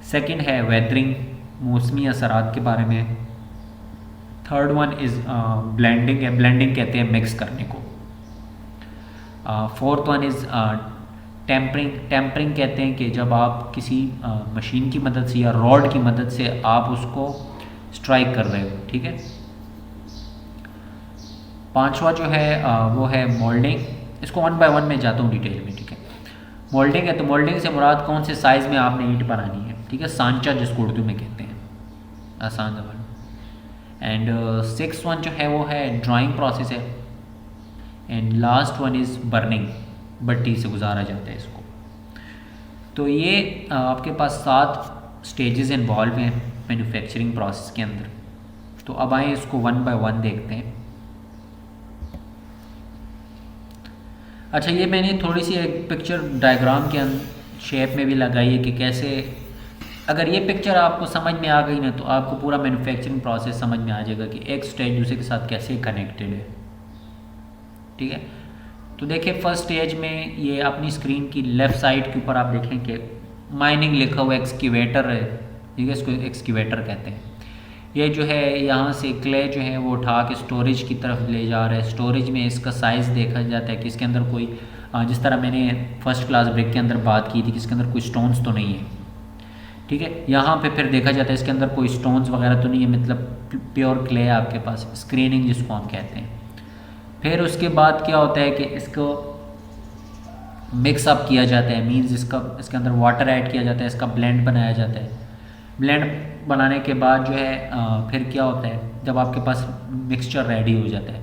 सेकंड है वेदरिंग, मौसमी असरात के बारे में। थर्ड वन इज़ ब्लेंडिंग है, ब्लेंडिंग कहते हैं मिक्स करने को। Fourth one is tempering, tempering कहते हैं कि जब आप किसी मशीन की मदद से या रॉड की मदद से आप उसको स्ट्राइक कर रहे हो, ठीक है। पांचवा जो है वो है मोल्डिंग। इसको वन बाय वन में जाता हूँ डिटेल में, ठीक है। मोल्डिंग है तो मोल्डिंग से मुराद कौन से साइज़ में आपने ईंट बनानी है, ठीक है, सांचा जिसको उर्दू में कहते हैं, आसान जबान। एंड सिक्स वन जो है वो है ड्राइंग प्रोसेस है। And last one is burning, भट्टी से गुजारा जाता है इसको। तो ये आपके पास 7 स्टेजेस इन्वॉल्व हैं मैन्युफैक्चरिंग प्रोसेस के अंदर। तो अब आए इसको वन बाय वन देखते हैं। अच्छा, ये मैंने थोड़ी सी एक पिक्चर डायग्राम के शेप में भी लगाई है कि कैसे, अगर ये पिक्चर आपको समझ में आ गई ना तो आपको पूरा मैन्युफैक्चरिंग प्रोसेस समझ में आ जाएगा कि एक स्टेज दूसरे के साथ कैसे कनेक्टेड है, ठीक है। तो देखिए फर्स्ट स्टेज में ये अपनी स्क्रीन की लेफ़्ट साइड के ऊपर आप देखें कि माइनिंग लिखा हुआ एक्सकेवेटर है, ठीक है, इसको एक्सकेवेटर कहते हैं। ये जो है यहाँ से क्ले जो है वो उठा के स्टोरेज की तरफ ले जा रहा है। स्टोरेज में इसका साइज़ देखा जाता है कि इसके अंदर कोई, जिस तरह मैंने फर्स्ट क्लास ब्रिक के अंदर बात की थी कि इसके अंदर कोई स्टोन्स तो नहीं है, ठीक है। यहाँ पे फिर देखा जाता है इसके अंदर कोई स्टोन्स वगैरह तो नहीं है, मतलब प्योर क्ले है आपके पास, स्क्रीनिंग जिसको हम कहते हैं। फिर उसके बाद क्या होता है कि इसको मिक्सअप किया जाता है, मींस इसके अंदर वाटर ऐड किया जाता है, इसका ब्लेंड बनाया जाता है। ब्लेंड बनाने के बाद जो है फिर क्या होता है, जब आपके पास मिक्सचर रेडी हो जाता है,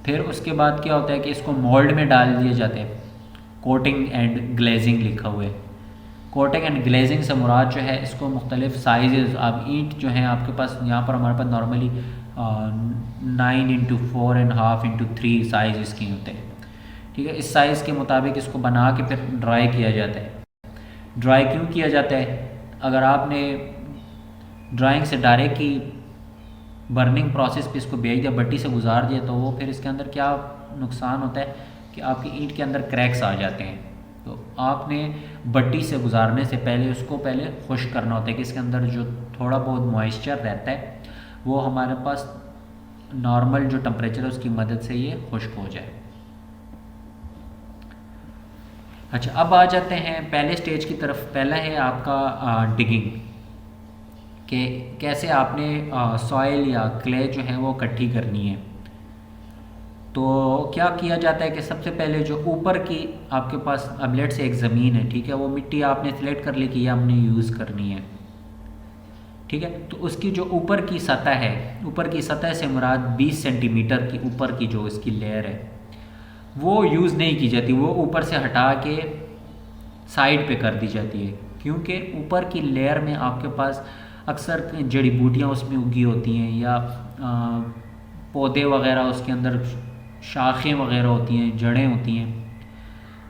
फिर उसके बाद क्या होता है कि इसको मोल्ड में डाल दिए जाते हैं। कोटिंग एंड ग्लेजिंग लिखा हुआ है। कोटिंग एंड ग्लेजिंग से मुराद जो है इसको मुख्तलिफ साइज़, अब ईंट जो है आपके पास यहाँ पर हमारे पास नॉर्मली 9x4.5x3 साइज़ इसकी होते हैं, ठीक है। इस साइज़ के मुताबिक इसको बना के फिर ड्राई किया जाता है। ड्राई क्यों किया जाता है, अगर आपने ड्राइंग से डायरेक्ट ही बर्निंग प्रोसेस पे इसको भेज दिया, भट्टी से गुजार दिया, तो वो फिर इसके अंदर क्या नुकसान होता है कि आपकी ईंट के अंदर क्रैक्स आ जाते हैं। तो आपने भट्टी से गुजारने से पहले उसको पहले खुश्क करना होता है कि इसके अंदर जो थोड़ा बहुत मॉइस्चर रहता है वो हमारे पास नॉर्मल जो टेम्परेचर है उसकी मदद से ये खुश्क हो जाए। अच्छा, अब आ जाते हैं पहले स्टेज की तरफ। पहला है आपका डिगिंग, कि कैसे आपने सॉइल या क्ले जो है वो इकट्ठी करनी है। तो क्या किया जाता है कि सबसे पहले जो ऊपर की आपके पास अबलेट से एक ज़मीन है, ठीक है, वो मिट्टी आपने सिलेक्ट कर ली कि ये हमने यूज़ करनी है, ठीक है। तो उसकी जो ऊपर की सतह है, ऊपर की सतह से मुराद 20 सेंटीमीटर की ऊपर की जो इसकी लेयर है वो यूज़ नहीं की जाती, वो ऊपर से हटा के साइड पे कर दी जाती है, क्योंकि ऊपर की लेयर में आपके पास अक्सर जड़ी बूटियाँ उसमें उगी होती हैं या पौधे वगैरह, उसके अंदर शाखें वगैरह होती हैं, जड़ें होती हैं।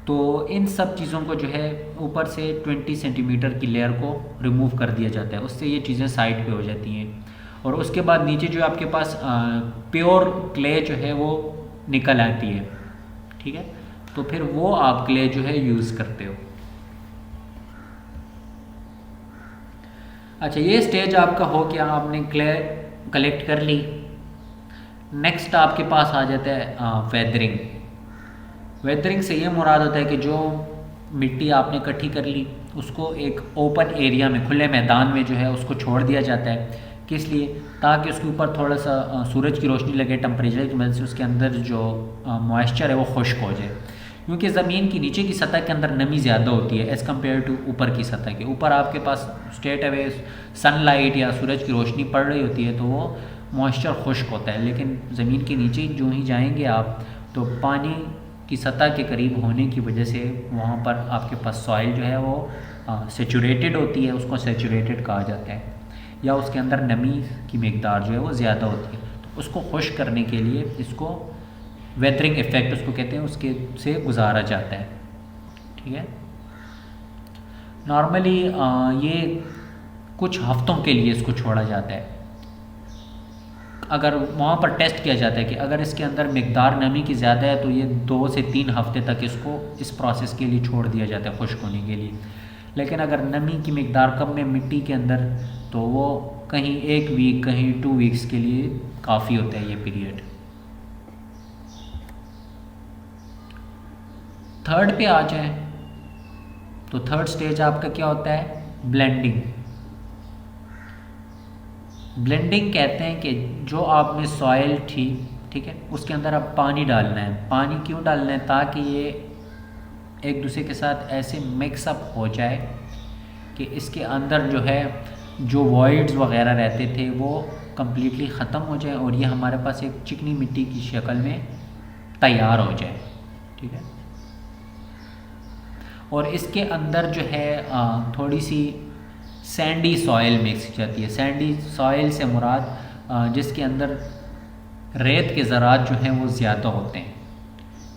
तो इन सब चीज़ों को जो है ऊपर से 20 सेंटीमीटर की लेयर को रिमूव कर दिया जाता है, उससे ये चीज़ें साइड पे हो जाती हैं। और उसके बाद नीचे जो आपके पास प्योर क्ले जो है वो निकल आती है, ठीक है। तो फिर वो आप क्ले जो है यूज़ करते हो। अच्छा, ये स्टेज आपका हो गया, आपने क्ले कलेक्ट कर ली। नेक्स्ट आपके पास आ जाता है वेदरिंग। वेदरिंग से ये मुराद होता है कि जो मिट्टी आपने इकट्ठी कर ली उसको एक ओपन एरिया में, खुले मैदान में जो है उसको छोड़ दिया जाता है। किस लिए, ताकि उसके ऊपर थोड़ा सा सूरज की रोशनी लगे, टेम्परेचर की वजह से उसके अंदर जो मॉइस्चर है वो खुश्क हो जाए, क्योंकि ज़मीन की नीचे की सतह के अंदर नमी ज़्यादा होती है एज़ कम्पेयर टू ऊपर की सतह के। ऊपर आपके पास स्ट्रेट अवे सनलाइट या सूरज की रोशनी पड़ रही होती है तो वो मॉइस्चर खुश्क होता है, लेकिन ज़मीन के नीचे जो ही जाएंगे आप तो पानी की सतह के करीब होने की वजह से वहाँ पर आपके पास सॉइल जो है वो सेचुरेटेड होती है, उसको सेचुरेटेड कहा जाता है, या उसके अंदर नमी की मकदार जो है वो ज़्यादा होती है। तो उसको खुश्क करने के लिए इसको वेदरिंग इफ़ेक्ट उसको कहते हैं, उसके से गुजारा जाता है। ठीक है, नॉर्मली ये कुछ हफ्तों के लिए इसको छोड़ा जाता है। अगर वहाँ पर टेस्ट किया जाता है कि अगर इसके अंदर मिकदार नमी की ज़्यादा है तो ये 2 से 3 हफ्ते तक इसको इस प्रोसेस के लिए छोड़ दिया जाता है खुश्क होने के लिए। लेकिन अगर नमी की मिकदार कम है मिट्टी के अंदर तो वो कहीं 1 वीक कहीं 2 वीक्स के लिए काफ़ी होता है ये पीरियड। थर्ड पे आ जाए तो थर्ड स्टेज आपका क्या होता है, ब्लेंडिंग। ब्लेंडिंग कहते हैं कि जो आपने सॉइल थी, ठीक है, उसके अंदर अब पानी डालना है। पानी क्यों डालना है, ताकि ये एक दूसरे के साथ ऐसे मिक्सअप हो जाए कि इसके अंदर जो है जो वॉइड्स वगैरह रहते थे वो कम्प्लीटली ख़त्म हो जाए और ये हमारे पास एक चिकनी मिट्टी की शक्ल में तैयार हो जाए। ठीक है, और इसके अंदर जो है थोड़ी सी सैंडी सॉइल मिक्स की जाती है। सैंडी सॉइल से मुराद जिसके अंदर रेत के ज़रात जो हैं वो ज़्यादा होते हैं।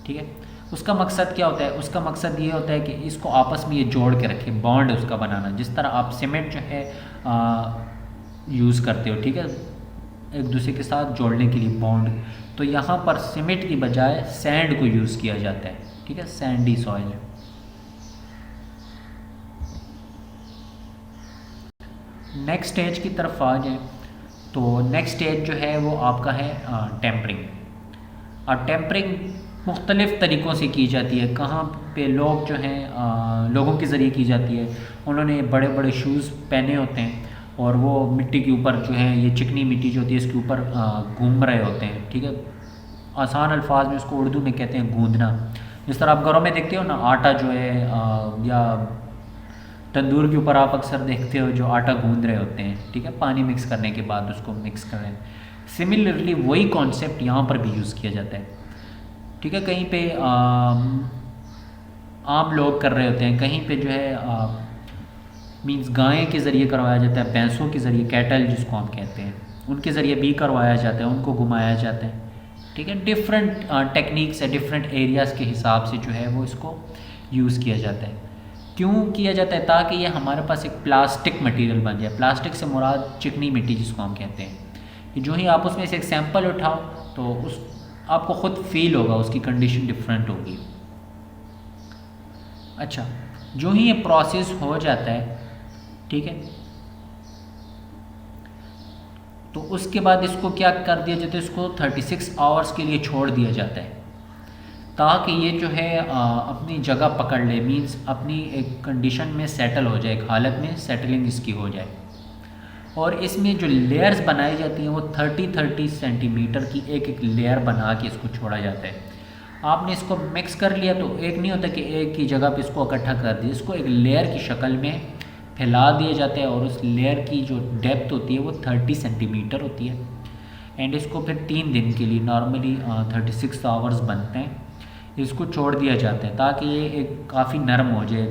ठीक है, उसका मकसद क्या होता है, उसका मकसद ये होता है कि इसको आपस में ये जोड़ के रखे, बॉन्ड उसका बनाना। जिस तरह आप सीमेंट जो है यूज़ करते हो, ठीक है, एक दूसरे के साथ जोड़ने के लिए बॉन्ड, तो यहाँ पर सीमेंट की बजाय सैंड को यूज़ किया जाता है। ठीक है, सैंडी सॉइल। नेक्स्ट स्टेज की तरफ आ जाए तो नेक्स्ट स्टेज जो है वो आपका है टेम्परिंग। और टेम्परिंग मुख्तलिफ़ तरीक़ों से की जाती है। कहाँ पे लोग जो हैं लोगों के ज़रिए की जाती है, उन्होंने बड़े बड़े शूज़ पहने होते हैं और वो मिट्टी के ऊपर जो है ये चिकनी मिट्टी जो होती है इसके ऊपर घूम रहे होते हैं। ठीक है, आसान अल्फाज में उसको उर्दू में कहते हैं गूंदना। जिस तरह आप घरों में देखते हो ना, आटा जो है या तंदूर के ऊपर आप अक्सर देखते हो जो आटा गूंद रहे होते हैं, ठीक है, पानी मिक्स करने के बाद उसको मिक्स कर रहे हैं। सिमिलरली वही कॉन्सेप्ट यहाँ पर भी यूज़ किया जाता है। ठीक है, कहीं पे आम लोग कर रहे होते हैं, कहीं पे जो है मींस गाय के ज़रिए करवाया जाता है, भैंसों के ज़रिए, कैटल जिसको हम कहते हैं, उनके ज़रिए भी करवाया जाता है, उनको घुमाया जाता है। ठीक है, डिफरेंट टेक्निक्स है, डिफरेंट एरियाज़ के हिसाब से जो है वो इसको यूज़ किया जाता है। क्यों किया जाता है, ताकि ये हमारे पास एक प्लास्टिक मटेरियल बन जाए। प्लास्टिक से मुराद चिकनी मिट्टी जिसको हम कहते हैं। कि जो ही आप उसमें से एक सैंपल उठाओ तो उस आपको ख़ुद फील होगा उसकी कंडीशन डिफरेंट होगी। अच्छा, जो ही ये प्रोसेस हो जाता है, ठीक है, तो उसके बाद इसको क्या कर दिया जाता है, इसको 36 आवर्स के लिए छोड़ दिया जाता है ताकि ये जो है अपनी जगह पकड़ ले, मींस अपनी एक कंडीशन में सेटल हो जाए, एक हालत में सेटलिंग इसकी हो जाए। और इसमें जो लेयर्स बनाई जाती हैं वो 30-30 सेंटीमीटर की एक एक लेयर बना के इसको छोड़ा जाता है। आपने इसको मिक्स कर लिया तो एक नहीं होता कि एक ही जगह पे इसको इकट्ठा कर दिया, इसको एक लेयर की शक्ल में फैला दिया जाता है और उस लेयर की जो डेप्थ होती है वो 30 सेंटीमीटर होती है। एंड इसको फिर 3 दिन के लिए, नॉर्मली 36 आवर्स बनते हैं, इसको छोड़ दिया जाता है ताकि ये एक काफ़ी नरम हो जाए।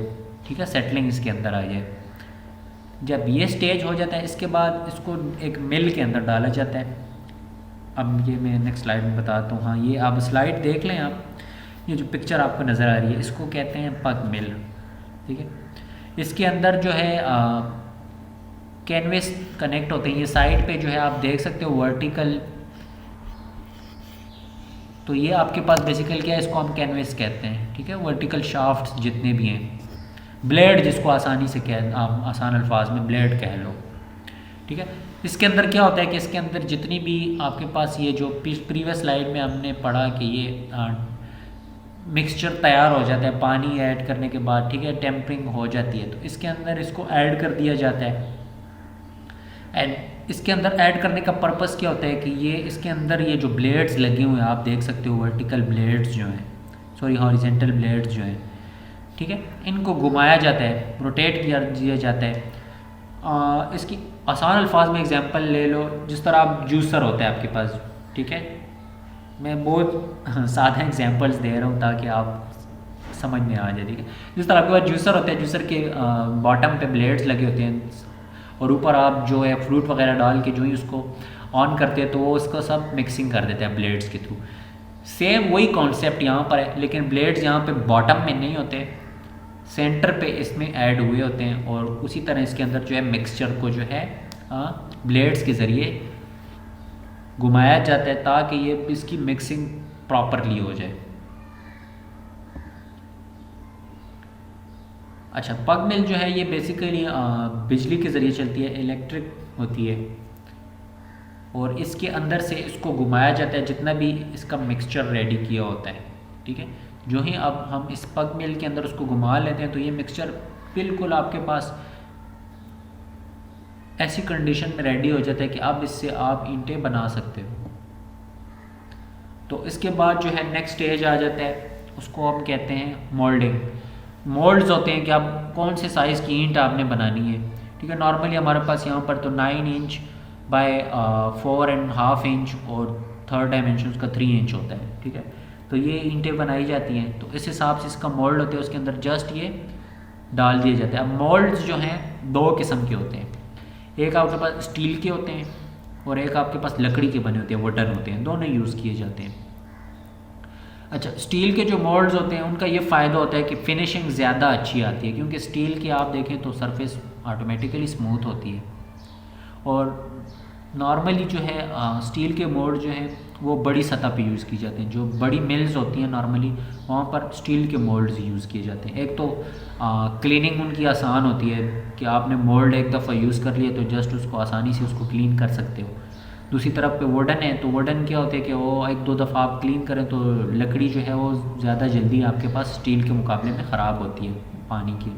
ठीक है, सेटलिंग इसके अंदर आ जाए। जब ये स्टेज हो जाता है इसके बाद इसको एक मिल के अंदर डाला जाता है। अब ये मैं नेक्स्ट स्लाइड में बताता हूँ। हाँ, ये आप स्लाइड देख लें, आप ये जो पिक्चर आपको नज़र आ रही है इसको कहते हैं पग मिल। ठीक है, इसके अंदर जो है कैनवेस कनेक्ट होते हैं। ये साइड पे जो है आप देख सकते हो वर्टिकल, तो ये आपके पास बेसिकली क्या है, इसको हम कैनवेस कहते हैं। ठीक है, वर्टिकल शाफ्ट्स जितने भी हैं, ब्लेड जिसको आसानी से आप आसान अल्फाज में ब्लेड कह लो। ठीक है, इसके अंदर क्या होता है कि इसके अंदर जितनी भी आपके पास ये जो प्रीवियस स्लाइड में हमने पढ़ा कि ये मिक्सचर तैयार हो जाता है पानी ऐड करने के बाद। ठीक है, टेम्परिंग हो जाती है तो इसके अंदर इसको ऐड कर दिया जाता है। एंड इसके अंदर ऐड करने का पर्पस क्या होता है कि ये इसके अंदर ये जो ब्लेड्स लगे हुए हैं आप देख सकते हो, वर्टिकल ब्लेड्स जो हैं, सॉरी हॉरिजेंटल ब्लेड्स जो हैं, ठीक है, इनको घुमाया जाता है, रोटेट किया जाता है। इसकी आसान अल्फाज में एग्जांपल ले लो, जिस तरह आप जूसर होता है आपके पास। ठीक है, मैं बहुत सादा एग्जांपल्स दे रहा हूँ ताकि आप समझ में आ जाए। ठीक है, जिस तरह आपके पास जूसर होता है, जूसर के बॉटम पे ब्लेड्स लगे होते हैं और ऊपर आप जो है फ्रूट वगैरह डाल के जो ही उसको ऑन करते हैं तो वो उसको सब मिक्सिंग कर देते हैं ब्लेड्स के थ्रू। सेम वही कॉन्सेप्ट यहाँ पर है, लेकिन ब्लेड्स यहाँ पे बॉटम में नहीं होते, सेंटर पे इसमें ऐड हुए होते हैं। और उसी तरह इसके अंदर जो है मिक्सचर को जो है ब्लेड्स के ज़रिए घुमाया जाता है ताकि ये इसकी मिक्सिंग प्रॉपरली हो जाए। अच्छा, पग मिल जो है ये बेसिकली बिजली के ज़रिए चलती है, इलेक्ट्रिक होती है, और इसके अंदर से इसको घुमाया जाता है जितना भी इसका मिक्सचर रेडी किया होता है। ठीक है, जो ही अब हम इस पग मिल के अंदर उसको घुमा लेते हैं तो ये मिक्सचर बिल्कुल आपके पास ऐसी कंडीशन में रेडी हो जाता है कि अब इससे आप ईंटें बना सकते हो। तो इसके बाद जो है नेक्स्ट स्टेज आ जाता है, उसको हम कहते हैं मोल्डिंग। मोल्ड्स होते हैं कि आप कौन से साइज़ की ईंट आपने बनानी है। ठीक है, नॉर्मली हमारे पास यहाँ पर तो 9 इंच बाय 4.5 इंच और थर्ड डायमेंशन उसका 3 इंच होता है। ठीक है, तो ये ईंटें बनाई जाती हैं, तो इस हिसाब से इसका मोल्ड होता है, उसके अंदर जस्ट ये डाल दिए जाते हैं। अब मोल्ड्स जो हैं दो किस्म के होते हैं, एक आपके पास स्टील के होते हैं और एक आपके पास लकड़ी के बने होते हैं, वुडन होते हैं, दोनों यूज़ किए जाते हैं। अच्छा, स्टील के जो मोल्ड्स होते हैं उनका ये फ़ायदा होता है कि फिनिशिंग ज़्यादा अच्छी आती है, क्योंकि स्टील की आप देखें तो सरफेस ऑटोमेटिकली स्मूथ होती है। और नॉर्मली जो है स्टील के मोल्ड जो हैं वो बड़ी सतह पे यूज़ की जाते हैं। जो बड़ी मिल्स होती हैं नॉर्मली वहाँ पर स्टील के मोल्ड्स यूज़ किए जाते हैं। एक तो क्लीनिंग उनकी आसान होती है कि आपने मोल्ड एक दफ़ा यूज़ कर लिया तो जस्ट उसको आसानी से उसको क्लीन कर सकते हो। दूसरी तरफ पे वुडन है, तो वुडन क्या होता है कि वो एक दो दफ़ा आप क्लीन करें तो लकड़ी जो है वो ज़्यादा जल्दी आपके पास स्टील के मुकाबले में ख़राब होती है पानी की।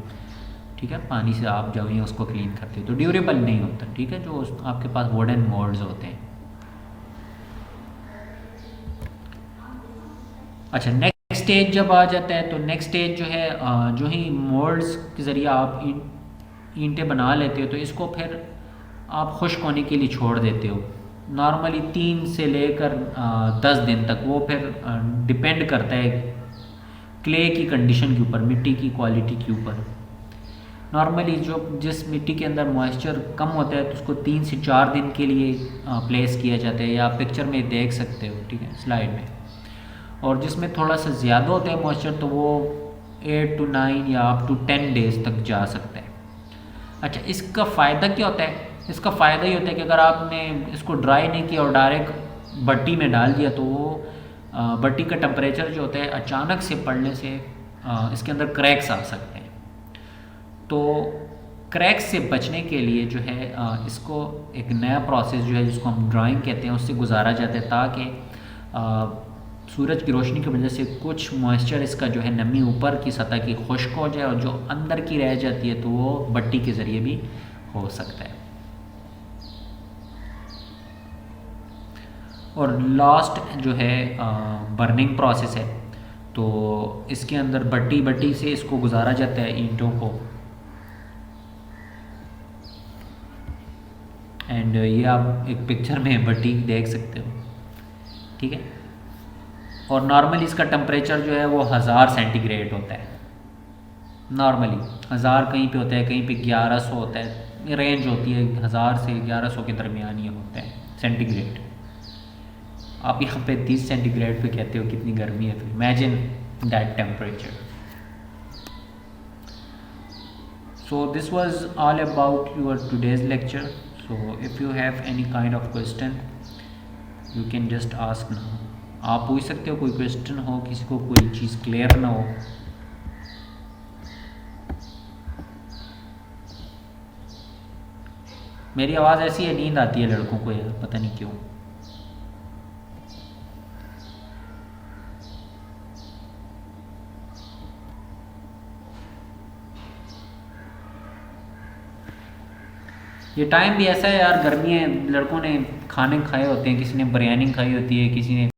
ठीक है, पानी से आप जब ही उसको क्लीन करते हो तो ड्यूरेबल नहीं होता। ठीक है, जो आपके पास वुडन मोल्ड्स होते हैं। अच्छा, नेक्स्ट स्टेज जब आ जाता है तो नेक्स्ट स्टेज जो है जो ही मोल्ड्स के ज़रिए आप ईंटें बना लेते हो तो इसको फिर आप खुश्क होने के लिए छोड़ देते हो। नॉर्मली 3 से लेकर 10 दिन तक, वो फिर डिपेंड करता है क्ले की कंडीशन के ऊपर, मिट्टी की क्वालिटी के ऊपर। नॉर्मली जो जिस मिट्टी के अंदर मॉइस्चर कम होता है तो उसको 3 से 4 दिन के लिए प्लेस किया जाता है, या आप पिक्चर में देख सकते हो। ठीक है, स्लाइड में। और जिसमें थोड़ा सा ज़्यादा होता है मॉइस्चर तो वो 8 to 9 या अप टू 10 डेज़ तक जा सकता है। अच्छा, इसका फ़ायदा क्या होता है? इसका फ़ायदा ये होता है कि अगर आपने इसको ड्राई नहीं किया और डायरेक्ट भट्टी में डाल दिया तो वो भट्टी का टेम्परेचर जो होता है अचानक से पड़ने से इसके अंदर क्रैक्स आ सकते हैं। तो क्रैक्स से बचने के लिए जो है इसको एक नया प्रोसेस जो है जिसको हम ड्राइंग कहते हैं उससे गुजारा जाता है, ताकि सूरज की रोशनी की वजह से कुछ मॉइस्चर इसका जो है नमी ऊपर की सतह की खुश्क हो जाए और जो अंदर की रह जाती है तो वो भट्टी के ज़रिए भी हो सकता है। और लास्ट जो है बर्निंग प्रोसेस है, तो इसके अंदर भट्टी से इसको गुजारा जाता है ईंटों को। एंड ये आप एक पिक्चर में भट्टी देख सकते हो। ठीक है, और नॉर्मली इसका टेम्परेचर जो है वो 1000 सेंटीग्रेड होता है। नॉर्मली 1000 कहीं पे होता है, कहीं पे 1100 होता है, रेंज होती है 1000 से 1100 के दरमियान ये होता है सेंटीग्रेड। आप यहाँ पे 30 सेंटीग्रेड पे कहते हो कितनी गर्मी है, तो imagine that temperature. So this was all about your today's lecture. So if you have any kind of question you can just ask now. आप पूछ सकते हो, कोई क्वेश्चन हो, किसी को कोई चीज़ क्लियर ना हो। मेरी आवाज़ ऐसी है, नींद आती है लड़कों को यार, पता नहीं क्यों। ये टाइम भी ऐसा है यार, गर्मी है, लड़कों ने खाने खाए होते हैं, किसी ने बिरयानी खाई होती है, किसी ने